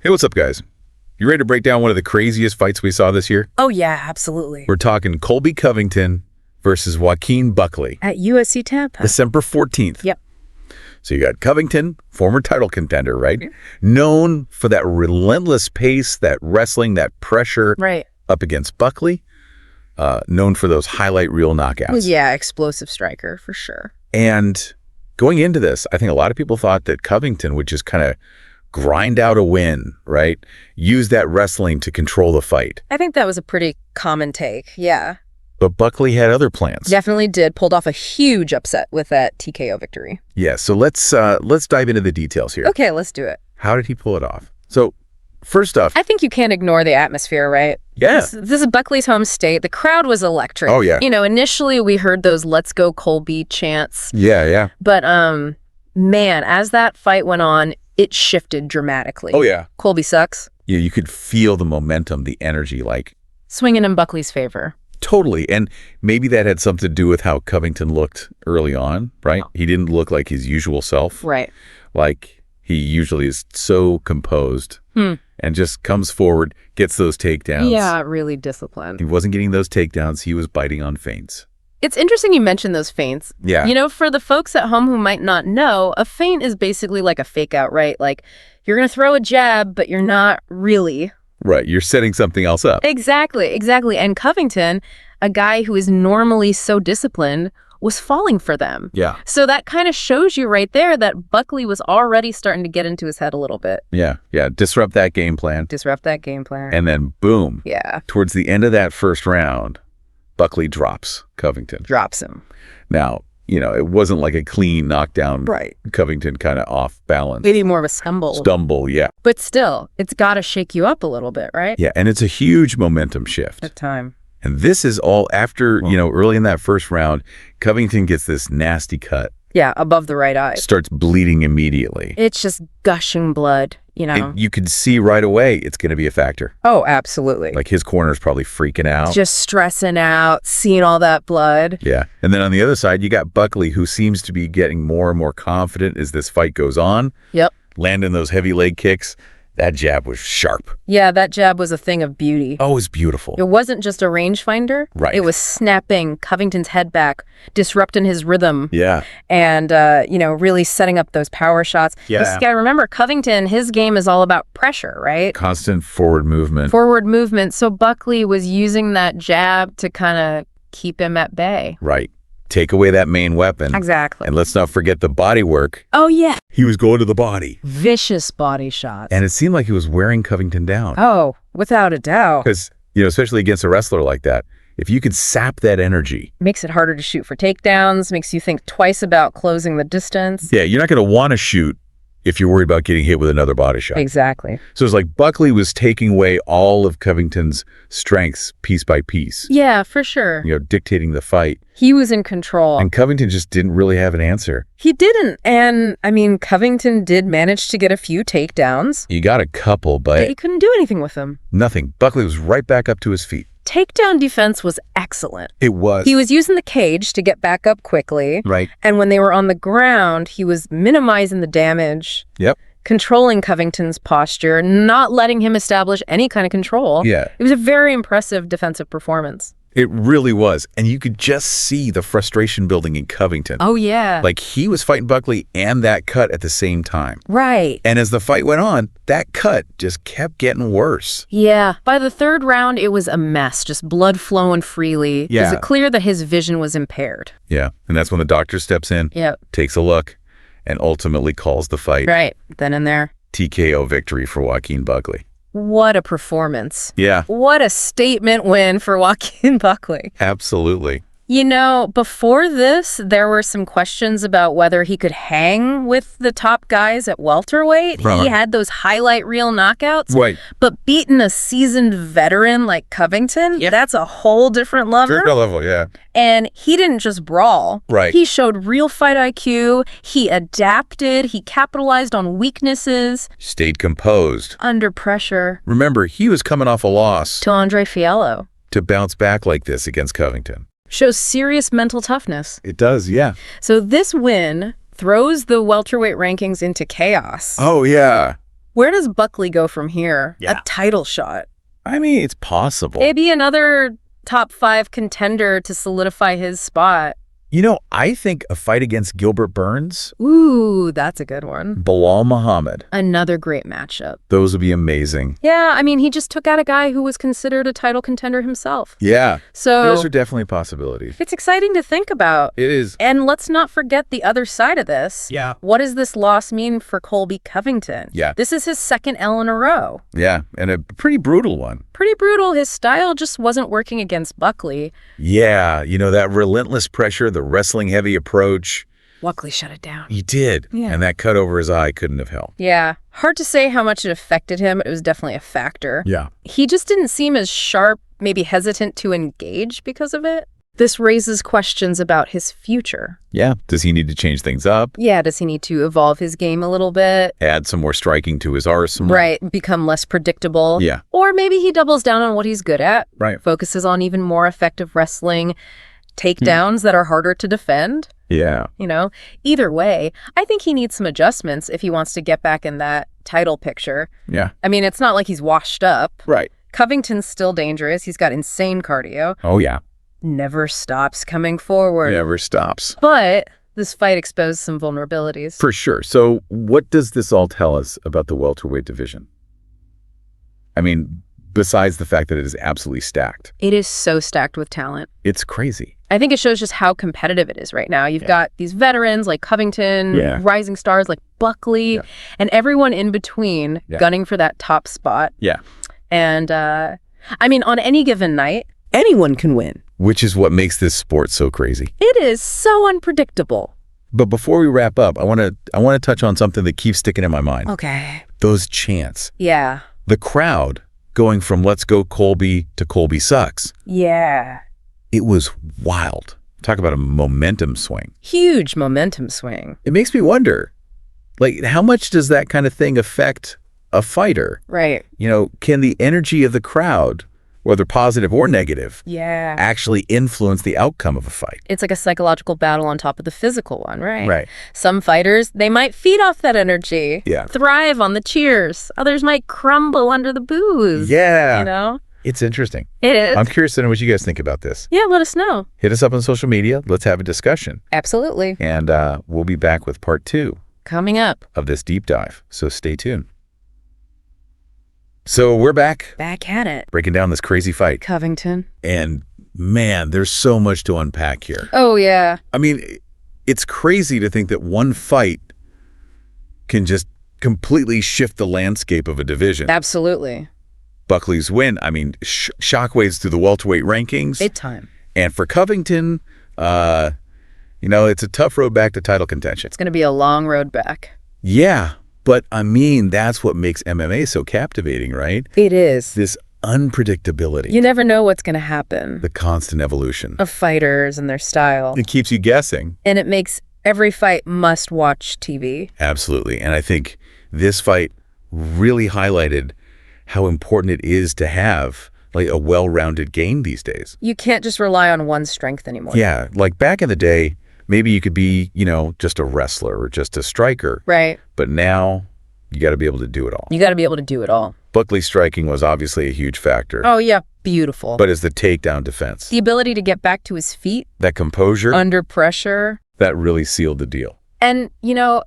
Hey, what's up, guys? You ready to break down one of the craziest fights we saw this year? Oh, yeah, absolutely. We're talking Colby Covington versus Joaquin Buckley. At UFC Tampa. December 14th. Yep. So you got Covington, former title contender, right? Yeah. Known for that relentless pace, that wrestling, that pressure. Right. Up against Buckley. Known for those highlight reel knockouts. Yeah, explosive striker, for sure. And going into this, I think a lot of people thought that Covington would just kind of grind out a win, right? Use that wrestling to control the fight. I think that was a pretty common take, yeah. But Buckley had other plans. Definitely did. Pulled off a huge upset with that TKO victory. Yeah, so let's dive into the details here. Okay, let's do it. How did he pull it off? So, first off, I think you can't ignore the atmosphere, right? Yeah. This is Buckley's home state. The crowd was electric. Oh, yeah. You know, initially we heard those "Let's go Colby" chants. Yeah. But, man, as that fight went on, it shifted dramatically. Oh, yeah. Colby sucks. Yeah, you could feel the momentum, the energy, like... swinging in Buckley's favor. Totally. And maybe that had something to do with how Covington looked early on, right? He didn't look like his usual self. Right. Like he usually is so composed and just comes forward, gets those takedowns. Yeah, really disciplined. He wasn't getting those takedowns. He was biting on feints. It's interesting you mentioned those feints. Yeah. You know, for the folks at home who might not know, a feint is basically like a fake out, right? Like you're going to throw a jab, but you're not really. Right. You're setting something else up. Exactly. And Covington, a guy who is normally so disciplined, was falling for them. Yeah. So that kind of shows you right there that Buckley was already starting to get into his head a little bit. Yeah. Disrupt that game plan. And then boom. Yeah. Towards the end of that first round, Buckley drops Covington. Drops him. Now, you know, it wasn't like a clean knockdown. Right. Covington kind of off balance. Maybe more of a stumble. Yeah. But still, it's got to shake you up a little bit, right? Yeah, and it's a huge momentum shift. At time. And this is all after, you know, early in that first round, Covington gets this nasty cut. Yeah, above the right eye. Starts bleeding immediately. It's just gushing blood, you know. And you could see right away it's going to be a factor. Oh, absolutely. Like his corner's probably freaking out. Just stressing out, seeing all that blood. Yeah. And then on the other side, you got Buckley, who seems to be getting more and more confident as this fight goes on. Yep. Landing those heavy leg kicks. That jab was sharp. Yeah, that jab was a thing of beauty. Oh, it was beautiful. It wasn't just a rangefinder. Right. It was snapping Covington's head back, disrupting his rhythm. Yeah. And, you know, really setting up those power shots. Yeah. You gotta remember, Covington, his game is all about pressure, right? Constant forward movement. So Buckley was using that jab to kind of keep him at bay. Right. Take away that main weapon. Exactly. And let's not forget the body work. Oh, yeah. He was going to the body. Vicious body shots. And it seemed like he was wearing Covington down. Oh, without a doubt. Because, you know, especially against a wrestler like that, if you could sap that energy. Makes it harder to shoot for takedowns, makes you think twice about closing the distance. Yeah, you're not going to want to shoot if you're worried about getting hit with another body shot. Exactly. So it's like Buckley was taking away all of Covington's strengths piece by piece. Yeah, for sure. You know, dictating the fight. He was in control. And Covington just didn't really have an answer. He didn't. And, I mean, Covington did manage to get a few takedowns. He got a couple, but he couldn't do anything with them. Nothing. Buckley was right back up to his feet. Takedown defense was excellent. It was. He was using the cage to get back up quickly. Right. And when they were on the ground, he was minimizing the damage. Yep. Controlling Covington's posture, not letting him establish any kind of control. Yeah. It was a very impressive defensive performance. It really was. And you could just see the frustration building in Covington. Oh, yeah. Like he was fighting Buckley and that cut at the same time. Right. And as the fight went on, that cut just kept getting worse. Yeah. By the third round, it was a mess, just blood flowing freely. Yeah. It was clear that his vision was impaired. Yeah. And that's when the doctor steps in, takes a look, and ultimately calls the fight. Right. Then and there. TKO victory for Joaquin Buckley. What a performance. Yeah. What a statement win for Joaquin Buckley. Absolutely. You know, before this, there were some questions about whether he could hang with the top guys at welterweight. Right. He had those highlight reel knockouts. Right. But beating a seasoned veteran like Covington, that's a whole different level. Different level, yeah. And he didn't just brawl. Right. He showed real fight IQ. He adapted. He capitalized on weaknesses. Stayed composed. Under pressure. Remember, he was coming off a loss. To Andre Fiallo. To bounce back like this against Covington. Shows serious mental toughness. It does, yeah. So this win throws the welterweight rankings into chaos. Oh, yeah. Where does Buckley go from here? Yeah. A title shot. I mean, it's possible. Maybe another top 5 contender to solidify his spot. You know, I think a fight against Gilbert Burns, Ooh, that's a good one. Bilal Muhammad, Another great matchup. those would be amazing. Yeah, I mean, he just took out a guy who was considered a title contender himself. Yeah, So those are definitely possibilities. it's exciting to think about. It is. And let's not forget the other side of this. Yeah. What does this loss mean for Colby Covington? Yeah. This is his second L in a row. Yeah, and a pretty brutal one. Pretty brutal. His style just wasn't working against Buckley. Yeah, you know, that relentless pressure, the wrestling-heavy approach. Buckley shut it down. He did. Yeah. And that cut over his eye couldn't have helped. Yeah. Hard to say how much it affected him. It was definitely a factor. Yeah. He just didn't seem as sharp, maybe hesitant to engage because of it. This raises questions about his future. Yeah. Does he need to change things up? Yeah, does he need to evolve his game a little bit? Add some more striking to his arsenal? Right, become less predictable. Yeah. Or maybe he doubles down on what he's good at. Right. Focuses on even more effective wrestling, takedowns that are harder to defend. Yeah. You know, either way, I think he needs some adjustments if he wants to get back in that title picture. Yeah. I mean, it's not like he's washed up. Right. Covington's still dangerous. He's got insane cardio. Oh, yeah. Never stops coming forward. Never stops. But this fight exposed some vulnerabilities. For sure. So what does this all tell us about the welterweight division? I mean, besides the fact that it is absolutely stacked. It is so stacked with talent. It's crazy. I think it shows just how competitive it is right now. You've got these veterans like Covington, rising stars like Buckley, and everyone in between gunning for that top spot. Yeah. And I mean, on any given night, anyone can win. Which is what makes this sport so crazy. It is so unpredictable. But before we wrap up, I want to touch on something that keeps sticking in my mind. Okay. Those chants. Yeah. The crowd going from "Let's go Colby" to "Colby sucks." Yeah. It was wild. Talk about a momentum swing. Huge momentum swing. It makes me wonder, like, how much does that kind of thing affect a fighter? Right. You know, can the energy of the crowd, whether positive or negative, Yeah. actually influence the outcome of a fight? It's like a psychological battle on top of the physical one, right? Right. Some fighters, they might feed off that energy. Yeah. Thrive on the cheers. Others might crumble under the booze. Yeah. You know? It's interesting. It is. I'm curious to know what you guys think about this. Yeah, let us know. Hit us up on social media. Let's have a discussion. Absolutely. And we'll be back with part 2 Coming up. of this deep dive. So stay tuned. So we're back Back at it. breaking down this crazy fight. Covington. And man, there's so much to unpack here. Oh, yeah. I mean, it's crazy to think that one fight can just completely shift the landscape of a division. Absolutely. Buckley's win, I mean, shockwaves through the welterweight rankings. Big time. And for Covington, you know, it's a tough road back to title contention. It's going to be a long road back. Yeah, but I mean, that's what makes MMA so captivating, right? It is. This unpredictability. You never know what's going to happen. The constant evolution. Of fighters and their style. It keeps you guessing. And it makes every fight must-watch TV. Absolutely. And I think this fight really highlighted how important it is to have like a well-rounded game these days. You can't just rely on one strength anymore. Yeah, like back in the day, maybe you could be, you know, just a wrestler or just a striker. Right. But now you got to be able to do it all. You got to be able to do it all. Buckley's striking was obviously a huge factor. Oh, yeah. Beautiful. But as the takedown defense, the ability to get back to his feet. that composure, Under pressure. that really sealed the deal. And, you know,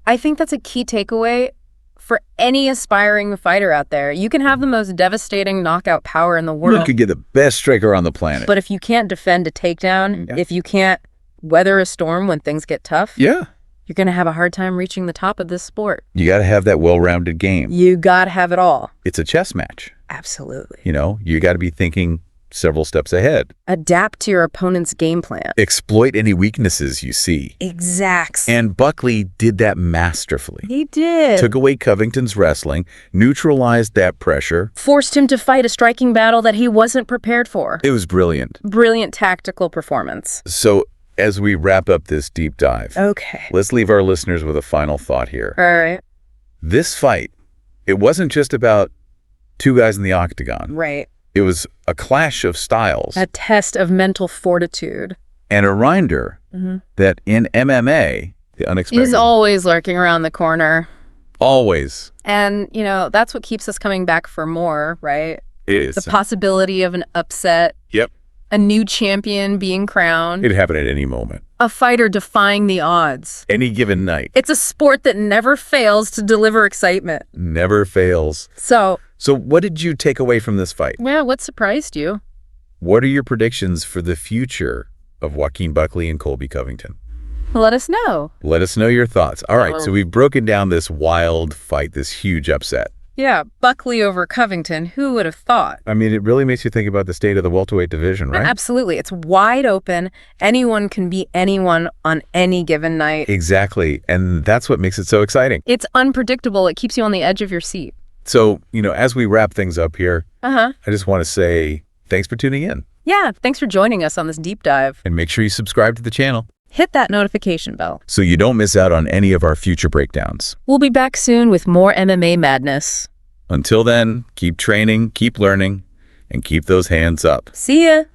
I think that's a key takeaway for any aspiring fighter out there. You can have the most devastating knockout power in the world. You could get the best striker on the planet. But if you can't defend a takedown, if you can't weather a storm when things get tough, yeah, you're going to have a hard time reaching the top of this sport. you got to have that well-rounded game. You got to have it all. It's a chess match. Absolutely. You know, you got to be thinking several steps ahead. Adapt to your opponent's game plan. Exploit any weaknesses you see. Exacts. And Buckley did that masterfully. He did. Took away Covington's wrestling, neutralized that pressure. Forced him to fight a striking battle that he wasn't prepared for. It was brilliant. Brilliant tactical performance. So as we wrap up this deep dive, Okay. let's leave our listeners with a final thought here. All right. This fight, it wasn't just about two guys in the octagon. Right. It was a clash of styles. A test of mental fortitude. And a reminder that in MMA, the unexpected He's always lurking around the corner. Always. And, that's what keeps us coming back for more, right? It is. The possibility of an upset. Yep. A new champion being crowned. It could happen at any moment. A fighter defying the odds. Any given night. It's a sport that never fails to deliver excitement. Never fails. So what did you take away from this fight? Well, what surprised you? What are your predictions for the future of Joaquin Buckley and Colby Covington? Let us know. Let us know your thoughts. All right, so we've broken down this wild fight, this huge upset. Yeah, Buckley over Covington. Who would have thought? I mean, it really makes you think about the state of the welterweight division, right? Absolutely. It's wide open. Anyone can beat anyone on any given night. Exactly. And that's what makes it so exciting. It's unpredictable. It keeps you on the edge of your seat. So, as we wrap things up here, I just want to say thanks for tuning in. Yeah, thanks for joining us on this deep dive. And make sure you subscribe to the channel. Hit that notification bell so you don't miss out on any of our future breakdowns. We'll be back soon with more MMA madness. Until then, keep training, keep learning, and keep those hands up. See ya!